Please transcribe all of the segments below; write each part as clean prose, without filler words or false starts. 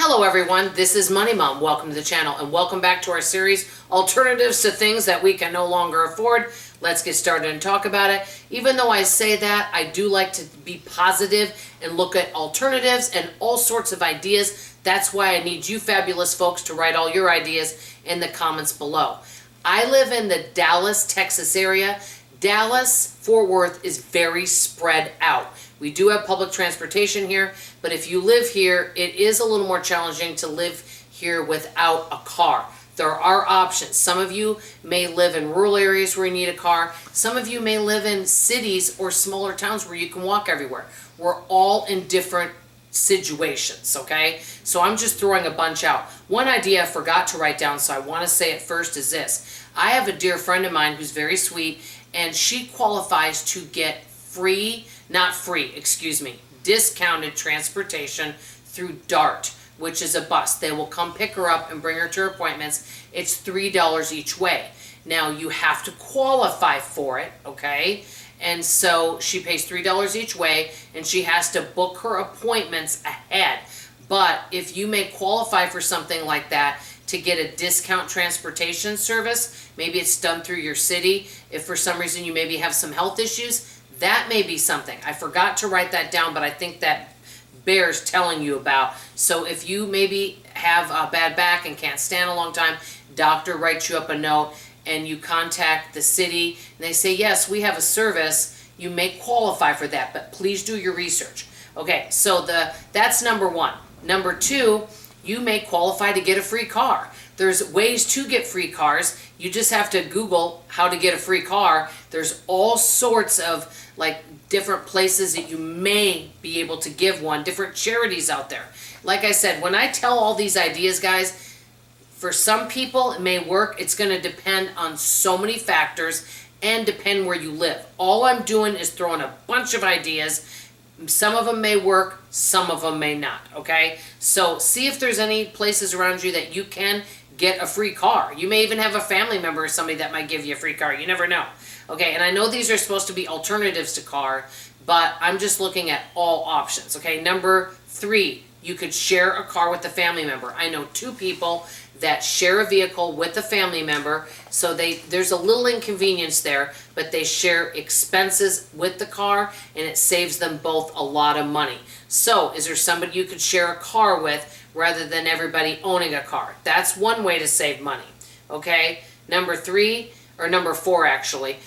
Hello everyone, this is Money Mom. Welcome to the channel and welcome back to our series, Alternatives to Things That We Can No Longer Afford. Let's get started and talk about it. Even though I say that, I do like to be positive and look at alternatives and all sorts of ideas. That's why I need you fabulous folks to write all your ideas in the comments below. I live in the Dallas, Texas area. Dallas, Fort Worth is very spread out. We do have public transportation here, but if you live here, it is a little more challenging to live here without a car. There are options. Some of you may live in rural areas where you need a car. Some of you may live in cities or smaller towns where you can walk everywhere. We're all in different situations, okay? So I'm just throwing a bunch out. One idea I forgot to write down, so I want to say it first, is this. I have a dear friend of mine who's very sweet, and she qualifies to get discounted transportation through DART, which is a bus. They will come pick her up and bring her to her appointments. It's $3 each way. Now you have to qualify for it, okay? And so she pays $3 each way, and she has to book her appointments ahead. But if you may qualify for something like that, to get a discount transportation service, maybe it's done through your city. If for some reason you maybe have some health issues, that may be something. I forgot to write that down, but I think that bears telling you about. So if you maybe have a bad back and can't stand a long time, doctor writes you up a note and you contact the city and they say, yes, we have a service, you may qualify for that, but please do your research. Okay, so that's number one. Number two, you may qualify to get a free car. There's ways to get free cars. You just have to Google how to get a free car. There's all sorts of different places that you may be able to give one, different charities out there. Like I said, when I tell all these ideas, guys, for some people it may work. It's going to depend on so many factors and depend where you live. All I'm doing is throwing a bunch of ideas. Some of them may work, some of them may not, okay? So see if there's any places around you that you can get a free car. You may even have a family member or somebody that might give you a free car. You never know. Okay, and I know these are supposed to be alternatives to car, but I'm just looking at all options, okay? Number three, you could share a car with a family member. I know two people that share a vehicle with a family member, so there's a little inconvenience there, but they share expenses with the car, and it saves them both a lot of money. So is there somebody you could share a car with rather than everybody owning a car? That's one way to save money, okay? Number four actually,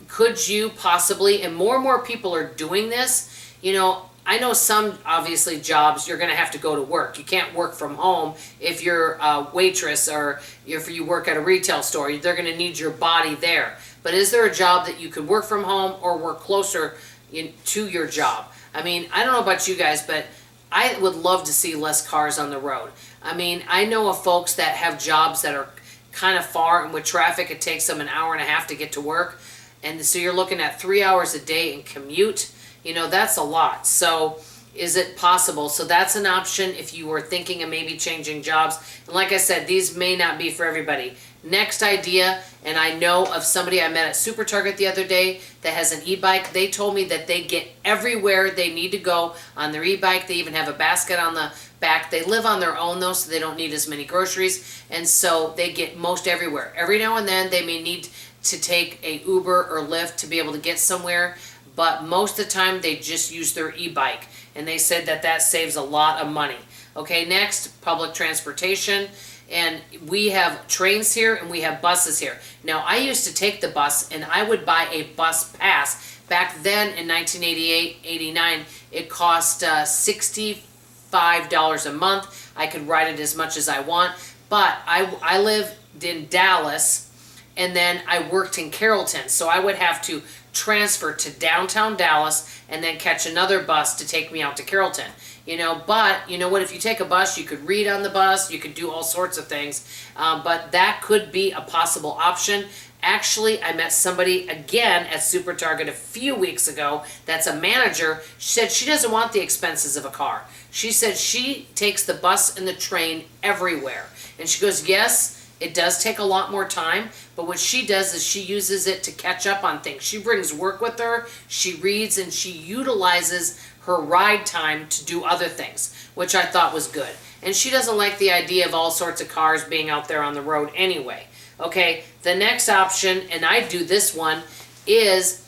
could you possibly, and more people are doing this, you know, I know some, obviously, jobs you're going to have to go to work. You can't work from home if you're a waitress or if you work at a retail store. They're going to need your body there. But is there a job that you could work from home or work closer to your job? I mean, I don't know about you guys, but I would love to see less cars on the road. I mean, I know of folks that have jobs that are kind of far, and with traffic it takes them an hour and a half to get to work. And so you're looking at 3 hours a day in commute. You know, that's a lot. So is it possible? So that's an option if you were thinking of maybe changing jobs. And like I said, these may not be for everybody. Next idea, and I know of somebody I met at Super Target the other day that has an e-bike. They told me that they get everywhere they need to go on their e-bike. They even have a basket on the back. They live on their own though, so they don't need as many groceries. And so they get most everywhere. Every now and then they may need to take a Uber or Lyft to be able to get somewhere, but most of the time they just use their e-bike, and they said that saves a lot of money. Okay, next, public transportation, and we have trains here and we have buses here. Now, I used to take the bus, and I would buy a bus pass. Back then in 1988, 89, it cost $65 a month. I could ride it as much as I want, but I lived in Dallas, and then I worked in Carrollton, so I would have to transfer to downtown Dallas and then catch another bus to take me out to Carrollton. You know, but you know what, if you take a bus, you could read on the bus, you could do all sorts of things, but that could be a possible option. Actually, I met somebody again at Super Target a few weeks ago that's a manager. She said she doesn't want the expenses of a car. She said she takes the bus and the train everywhere. And she goes, yes, it does take a lot more time, but what she does is she uses it to catch up on things. She brings work with her, she reads, and she utilizes her ride time to do other things, which I thought was good. and she doesn't like the idea of all sorts of cars being out there on the road anyway. Okay, the next option, and I do this one, is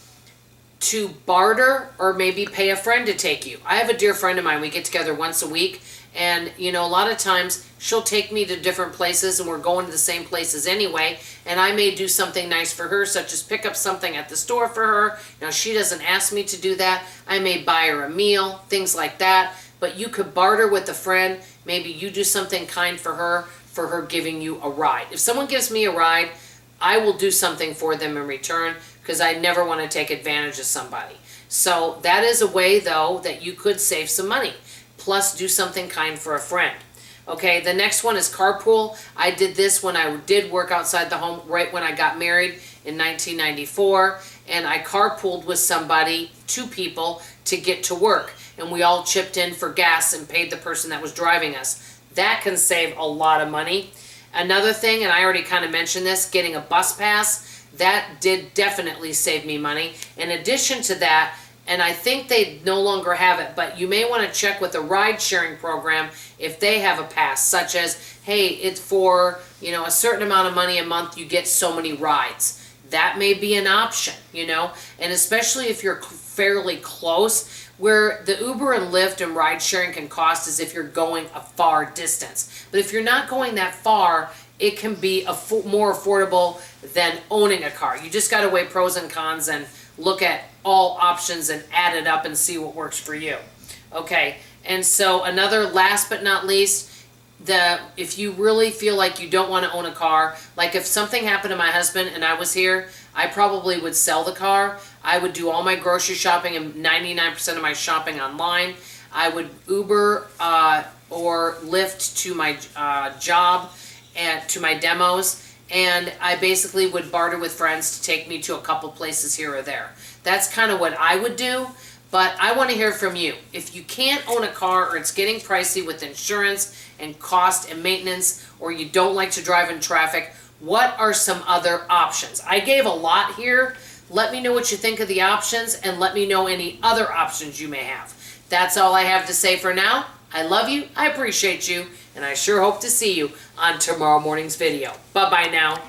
to barter or maybe pay a friend to take you. I have a dear friend of mine, we get together once a week, and you know, a lot of times she'll take me to different places and we're going to the same places anyway, and I may do something nice for her, such as pick up something at the store for her. Now, she doesn't ask me to do that. I may buy her a meal, things like that, but you could barter with a friend. Maybe you do something kind for her giving you a ride. If someone gives me a ride, I will do something for them in return, because I never want to take advantage of somebody. So that is a way, though, that you could save some money. Plus, do something kind for a friend. Okay, the next one is carpool. I did this when I did work outside the home right when I got married in 1994. And I carpooled with somebody, 2 people, to get to work. And we all chipped in for gas and paid the person that was driving us. That can save a lot of money. Another thing, and I already kind of mentioned this, getting a bus pass. That did definitely save me money. In addition to that, and I think they no longer have it, but you may want to check with a ride-sharing program if they have a pass, such as, hey, it's for, you know, a certain amount of money a month, you get so many rides. That may be an option, you know, and especially if you're fairly close. Where the Uber and Lyft and ride-sharing can cost is if you're going a far distance. But if you're not going that far, it can be more affordable than owning a car. You just got to weigh pros and cons and look at all options and add it up and see what works for you. Okay, and so another, last but not least, if you really feel like you don't want to own a car, like if something happened to my husband and I was here, I probably would sell the car. I would do all my grocery shopping and 99% of my shopping online. I would Uber or Lyft to my job and to my demos, and I basically would barter with friends to take me to a couple places here or there. That's kind of what I would do, but I want to hear from you. If you can't own a car, or it's getting pricey with insurance and cost and maintenance, or you don't like to drive in traffic, what are some other options? I gave a lot here. Let me know what you think of the options, and let me know any other options you may have. That's all I have to say for now. I love you, I appreciate you, and I sure hope to see you on tomorrow morning's video. Bye-bye now.